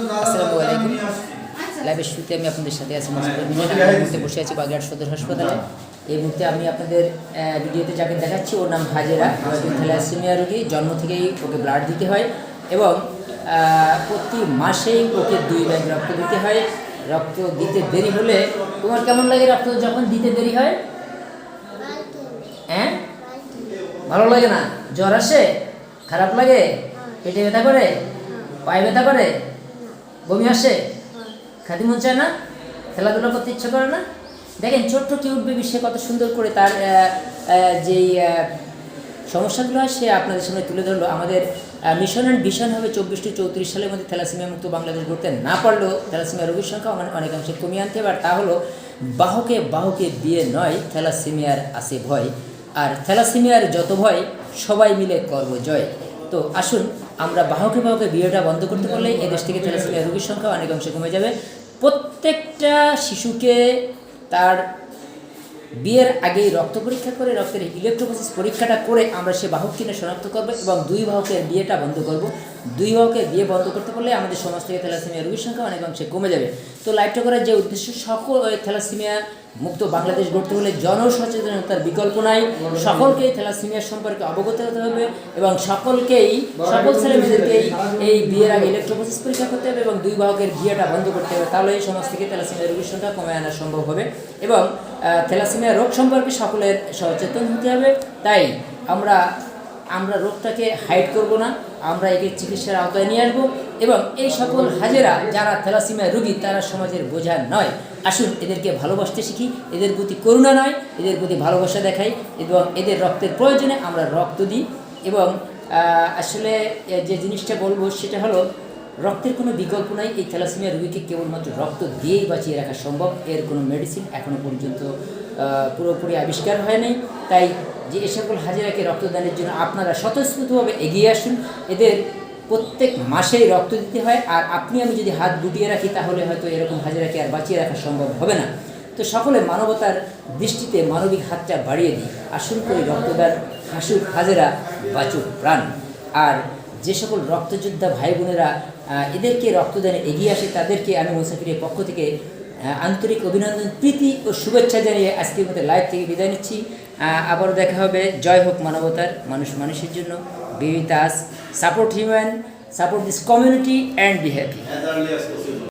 আসসালামু আলাইকুম। লাইভের শুরুতে আমি আপনাদের সাথে আছি মুহূর্তে বসে আছি বাগেরহাট সদর হাসপাতালে। এই মুহূর্তে আমি আপনাদের ভিডিওতে যাকে দেখাচ্ছি ওর নাম হাজেরা। থ্যালাসেমিয়া রোগী, জন্ম থেকেই ওকে ব্লাড দিতে হয় এবং প্রতি মাসেই ওকে 2 ব্যাগ রক্ত দিতে হয়। রক্ত দিতে দেরি হলে তোমার কেমন লাগে রক্ত যখন দিতে দেরি হয়? হ্যাঁ, ভালো লাগে না? জ্বর আসে? খারাপ লাগে? পেটে ব্যথা করে? পায়ে ব্যথা করে? বমি আসে? খাদি মন চায় না? খেলাধুলা করতে ইচ্ছা করে না? দেখেন ছোট্ট কিউট বেবি, সে কত সুন্দর করে তার যেই সমস্যাগুলো হয় সে আপনাদের সামনে তুলে ধরলো। আমাদের মিশন অ্যান্ড ভিশন হবে 24-34 সালের মধ্যে থ্যালাসেমিয়া মুক্ত বাংলাদেশ গড়তে, না পারলেও থ্যালাসেমিয়া রোগীর সংখ্যা অনেকাংশে কমিয়ে আনতে হবে। আর তা হলো বাহকে বিয়ে নয়, থ্যালাসেমিয়ার আছে ভয়। আর থ্যালাসেমিয়ার যত ভয় সবাই মিলে করব জয়। তো আসুন আমরা বাহকে বিয়েটা বন্ধ করতে পারলে এদেশ থেকে থ্যালাসেমিয়া রোগীর সংখ্যা অনেকাংশে কমে যাবে। প্রত্যেকটা শিশুকে তার বিয়ের আগেই রক্ত পরীক্ষা করে, রক্তের ইলেকট্রোফোরেসিস পরীক্ষাটা করে আমরা সে বাহক কিনে শনাক্ত করব এবং 2 বাহকের বিয়েটা বন্ধ করব। 2 বাহকের বিয়ে বন্ধ করতে পারলে আমাদের সমাজ থেকে থ্যালাসেমিয়া রোগীর সংখ্যা অনেকাংশে কমে যাবে। তো লাইভটা করার যে উদ্দেশ্য, সকল থ্যালাসেমিয়া মুক্ত বাংলাদেশ গড়তে হলে জনসচেতনতার বিকল্প নাই। সকলকেই থ্যালাসেমিয়া সম্পর্কে অবগত হতে হবে এবং সকল ছেলেমেয়েদেরকেই এই বিয়ের আগে ইলেকট্রোফোরেসিস পরীক্ষা করতে হবে এবং 2 বাহকের বিয়েটা বন্ধ করতে হবে। তাহলে এই সমাজ থেকে থ্যালাসেমিয়া রোগীর সংখ্যা কমে আনা সম্ভব হবে এবং থ্যালাসেমিয়া রোগ সম্পর্কে সকলের সচেতন হতে হবে। তাই আমরা রোগটাকে হাইড করব না, আমরা একে চিকিৎসার আওতায় নিয়ে আসবো এবং এই সকল হাজেরা যারা থ্যালাসেমিয়া রোগী তারা সমাজের বোঝা নয়। আসুন এদেরকে ভালোবাসতে শিখি, এদের প্রতি করুণা নয়, এদের প্রতি ভালোবাসা দেখাই এবং এদের রক্তের প্রয়োজনে আমরা রক্ত দিই। এবং আসলে যে জিনিসটা বলবো সেটা হলো, রক্তের কোনো বিকল্প নাই। এই থ্যালাসেমিয়া রোগীকে কেবলমাত্র রক্ত দিয়েই বাঁচিয়ে রাখা সম্ভব। এর কোনো মেডিসিন এখনও পর্যন্ত পুরোপুরি আবিষ্কার হয়নি। তাই যে এ সকল হাজেরাকে রক্তদানের জন্য আপনারা স্বতঃস্ফূর্তভাবে এগিয়ে আসুন। এদের প্রত্যেক মাসেই রক্ত দিতে হয়, আর আপনি আমি যদি হাত গুটিয়ে রাখি তাহলে হয়তো এরকম হাজেরাকে আর বাঁচিয়ে রাখা সম্ভব হবে না। তো সকলে মানবতার দৃষ্টিতে মানবিক হাতটা বাড়িয়ে দিই। আসুন করে রক্তদান, হাসুক হাজেরা, বাঁচুক প্রাণ। আর যে সকল রক্তযোদ্ধা ভাই বোনেরা এদেরকে রক্তদানে এগিয়ে আসে তাদেরকে আমি মুসাফিরের পক্ষ থেকে আন্তরিক অভিনন্দন, প্রীতি ও শুভেচ্ছা জানিয়ে আজকের মতো লাইভ থেকে বিদায় নিচ্ছি। আবারও দেখা হবে। জয় হোক মানবতার, মানুষ মানুষের জন্য। B with us, support human, support this community and be happy.